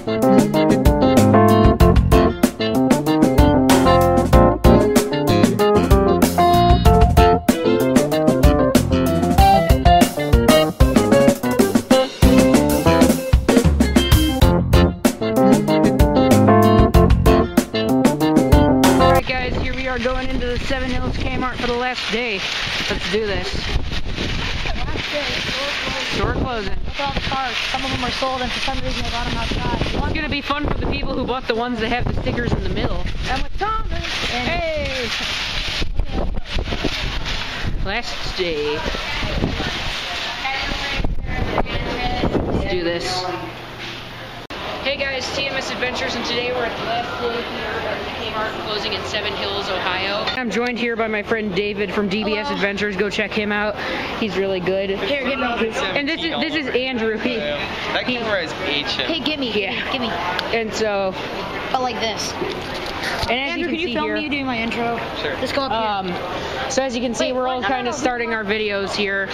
Going into the Seven Hills Kmart for the last day. Let's do this. Last day, store closing. Look at all the cars. Some of them are sold, and for some reason they got them outside. It's gonna be fun for the people who bought the ones that have the stickers in the middle. I'm with Thomas. And hey! Last day. Let's do this. Hey guys, TMS Adventures, and today we're at the last day here at the Kmart closing in Seven Hills, Ohio. I'm joined here by my friend David from DBS Adventures. Go check him out. He's really good. Here, give me. And this is Andrew. That camera is ancient. Hey, give me. Give me. And so. But like this. And as Andrew, can you film me doing my intro? Sure. Just go up here. So as you can see, we're all kind of starting our videos here.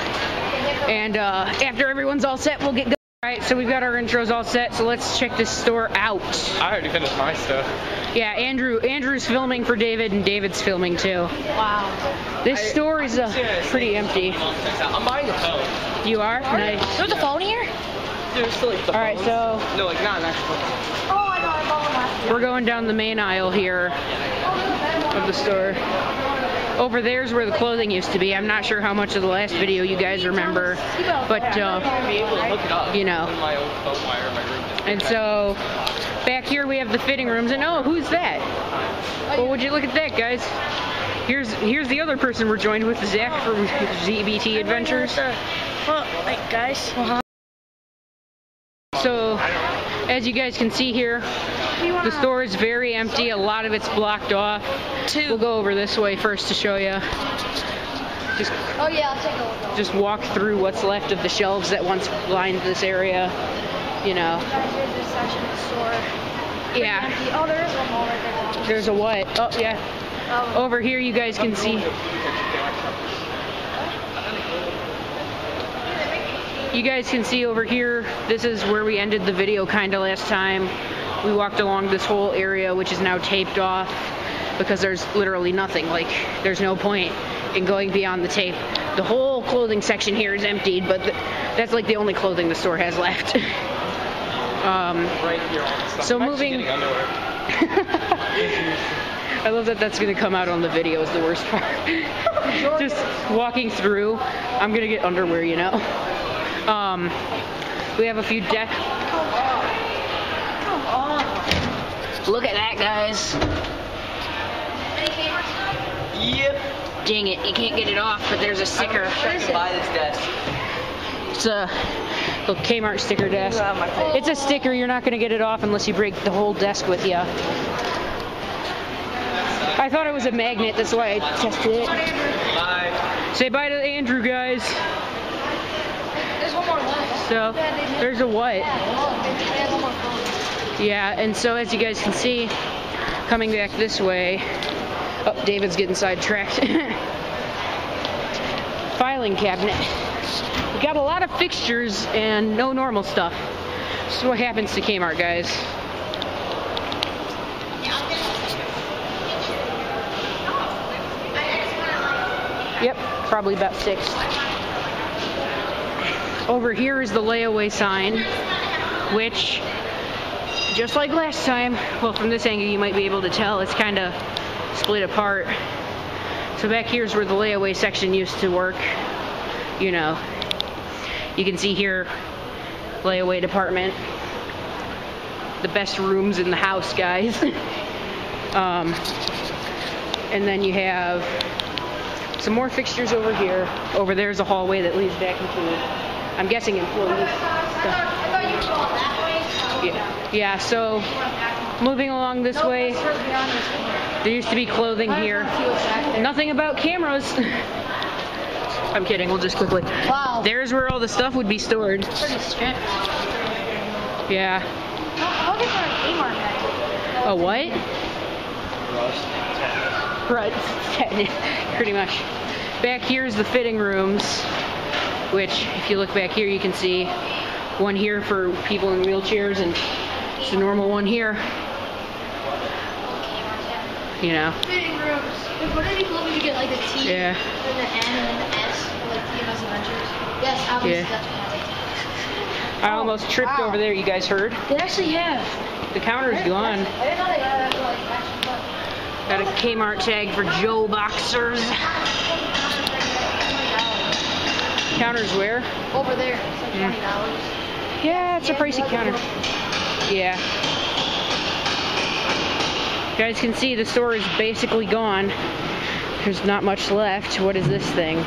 And after everyone's all set, we'll get going. Alright, so we've got our intros all set, so let's check this store out. I already finished my stuff. Yeah, Andrew's filming for David, and David's filming too. Wow. This store is pretty empty. I'm buying a phone. You are? Nice. There's a phone here? There's still like the Alright, so... No, like not an actual phone. Oh, I know, I bought one last year. We're going down the main aisle here of the store. Over there's where the clothing used to be. I'm not sure how much of the last video you guys remember, but you know. And so back here we have the fitting rooms, and oh, who's that? Well, would you look at that, guys? Here's the other person we're joined with, Zach from ZBT Adventures. Well, like guys. So, as you guys can see here, the store is very empty. A lot of it's blocked off. We'll go over this way first to show you. Oh yeah, I'll take a look. Just walk through what's left of the shelves that once lined this area. You know. Here's this section of the store. Yeah. Empty. Oh, there is one more right there. There's a what? Oh yeah. Over here you guys can see. You guys can see over here, this is where we ended the video kind of last time. We walked along this whole area, which is now taped off because there's literally nothing. Like, there's no point in going beyond the tape. The whole clothing section here is emptied, but that's like the only clothing the store has left. Right here. So moving. I love that that's going to come out on the video is the worst part. Just walking through, I'm going to get underwear, you know. We have a few decks. Look at that, guys. Yep. Dang it, you can't get it off, but there's a sticker. Buy this desk. It's a little Kmart sticker desk. It's a sticker, you're not going to get it off unless you break the whole desk with you. I thought it was a magnet, that's why I tested it. Bye. Say bye to Andrew, guys. There's one more left. So, there's a what? Yeah, and so as you guys can see, coming back this way, oh, David's getting sidetracked. Filing cabinet. We got a lot of fixtures and no normal stuff. This is what happens to Kmart, guys. Yep, probably about 6. Over here is the layaway sign, which, just like last time, well, from this angle you might be able to tell, it's kind of split apart. So back here's where the layaway section used to work. You know, you can see here, layaway department. The best rooms in the house, guys. And then you have some more fixtures over here. Over there's a hallway that leads back into, I'm guessing, employees stuff. Yeah, so moving along this way, there used to be clothing here. Nothing about cameras. I'm kidding, we'll just quickly. Wow. There's where all the stuff would be stored. Pretty strict. Yeah. How big are a Kmart bag? A what? Right, pretty much. Back here's the fitting rooms, which if you look back here you can see one here for people in wheelchairs and It's a normal one here. You know. Fitting rooms. Wouldn't it be cool if you get like the T Yeah. and the N and then the S for like TMS Adventures? Yes, obviously that's what I almost tripped over there, you guys heard? they actually have. The counter's gone. I didn't know they had like action buttons. Got a Kmart tag for Joe Boxers. Counter's where? Over there, it's like $20. Yeah, it's a pricey counter. Yeah. You guys can see the store is basically gone. There's not much left. What is this thing?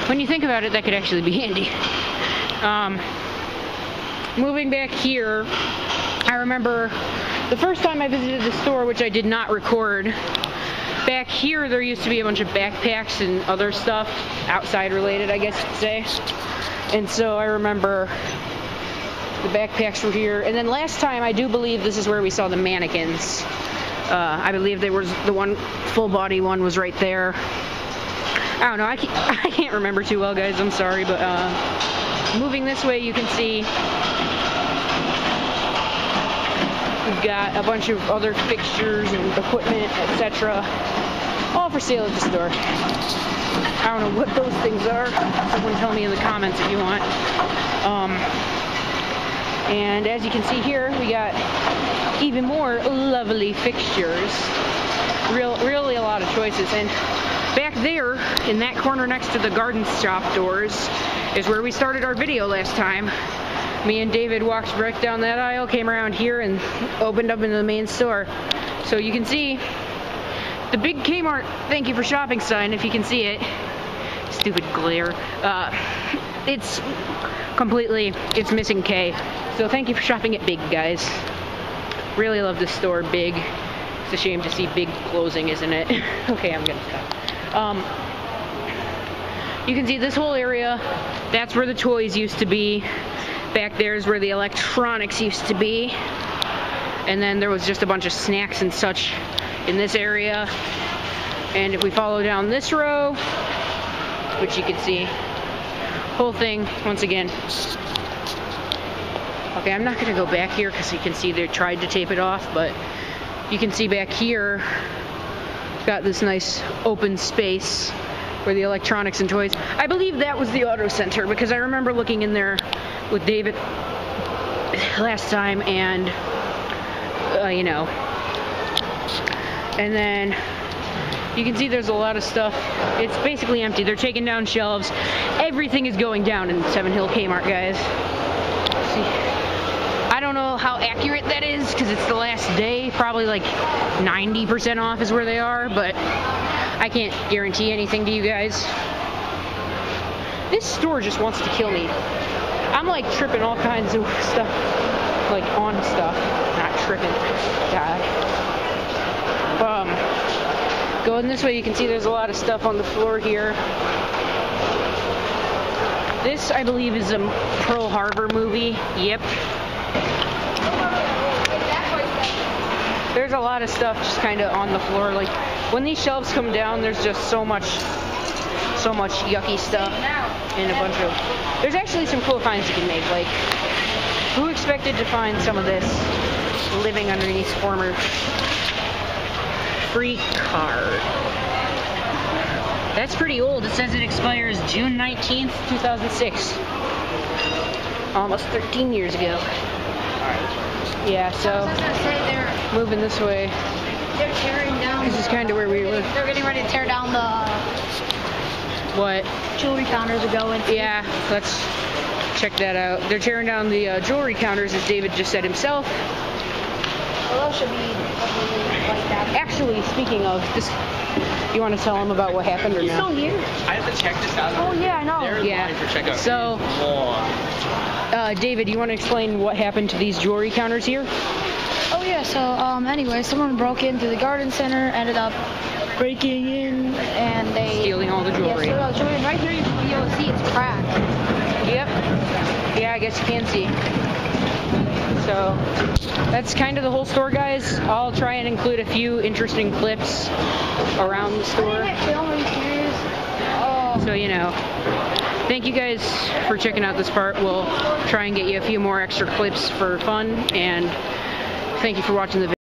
When you think about it, that could actually be handy. Moving back here, I remember the first time I visited the store, which I did not record. Back here, there used to be a bunch of backpacks and other stuff, outside related, I guess you could say. And so I remember the backpacks were here. And then last time, I do believe this is where we saw the mannequins. I believe there was the one full body one was right there. I don't know, I can't remember too well, guys, I'm sorry, but moving this way, you can see we've got a bunch of other fixtures and equipment, etc. all for sale at the store. I don't know what those things are. Someone tell me in the comments if you want. And as you can see here, we got even more lovely fixtures. Really a lot of choices. And back there, in that corner next to the garden shop doors, is where we started our video last time. Me and David walked right down that aisle, came around here, and opened up into the main store. So you can see the big Kmart "Thank you for shopping" sign, if you can see it. Stupid glare. It's missing K. So thank you for shopping at Big, guys. Really love this store, Big. It's a shame to see Big closing, isn't it? Okay, I'm gonna stop. You can see this whole area. That's where the toys used to be. Back there is where the electronics used to be. And then there was just a bunch of snacks and such in this area. And if we follow down this row, which you can see, whole thing, once again. Okay, I'm not going to go back here because you can see they tried to tape it off, but you can see back here, got this nice open space where the electronics and toys. I believe that was the auto center because I remember looking in there with David last time, and you know. And then you can see there's a lot of stuff. It's basically empty. They're taking down shelves. Everything is going down in Seven Hill Kmart, guys. See, I don't know how accurate that is because it's the last day. Probably like 90% off is where they are, but I can't guarantee anything to you guys. This store just wants to kill me. I'm like tripping all kinds of stuff, like on stuff, not tripping. God. Going this way, you can see there's a lot of stuff on the floor here. This, I believe, is a Pearl Harbor movie. Yep. There's a lot of stuff just kind of on the floor. Like when these shelves come down, there's just so much yucky stuff and a bunch of. There's actually some cool finds you can make. Like, who expected to find some of this living underneath former? Free card. That's pretty old. It says it expires June 19th, 2006. Almost 13 years ago. Yeah, so moving this way. They're tearing down. This is kind of where we were. They're getting ready to tear down the what? Jewelry counters are going. Yeah, let's check that out. They're tearing down the jewelry counters, as David just said himself. Well, those should be like that. Actually, speaking of this, you want to tell them about what happened or no? He's still here. I have to check this out. Oh yeah, I know. There's Yeah. line for checkout. So, David, you want to explain what happened to these jewelry counters here? Oh yeah, so anyway, someone broke into the garden center, ended up breaking in, and they Stealing all the jewelry. Yeah, so jewelry. And right here you can be able to see it's cracked. Yep. Yeah, I guess you can see. So that's kind of the whole store, guys. I'll try and include a few interesting clips around the store. So So, you know, thank you guys for checking out this part. We'll try and get you a few more extra clips for fun, and thank you for watching the video.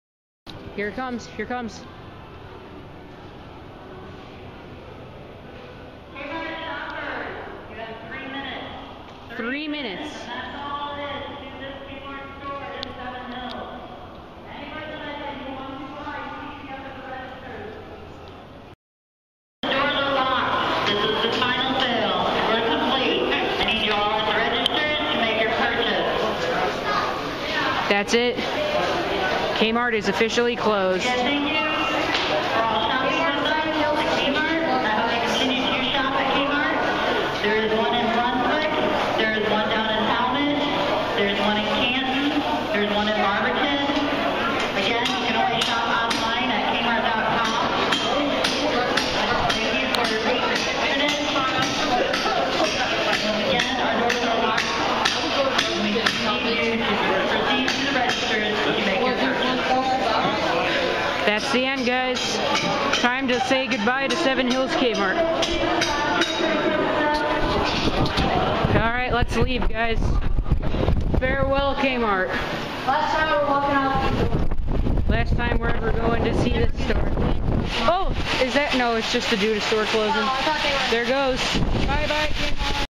Here it comes, here it comes. You have 3 minutes. 3 minutes. That's all it is. Do this Kmart store in 7 Hills. Any merchandise you want to buy, please come to the registers. The doors are locked. This is the final sale. We're complete. I need you all at the registers to make your purchase. That's it. Kmart is officially closed. Again, thank you for all shopping with us at Kmart. I hope you continue to shop at Kmart. There is one in Brunswick. There is one down in Talmadge. There's one in Canton. There's one in Barberton. Again, you can always shop online at Kmart.com. Thank you for your patience. Again, our doors are locked. We continue to proceed to the registers to make your purchase. That's the end, guys. Time to say goodbye to 7 Hills Kmart. Alright, let's leave, guys. Farewell, Kmart. Last time we're walking out the door. Last time we're ever going to see this store. Oh, is that? No, it's just the due to store closing. No, I thought they were. There goes. Bye-bye, Kmart.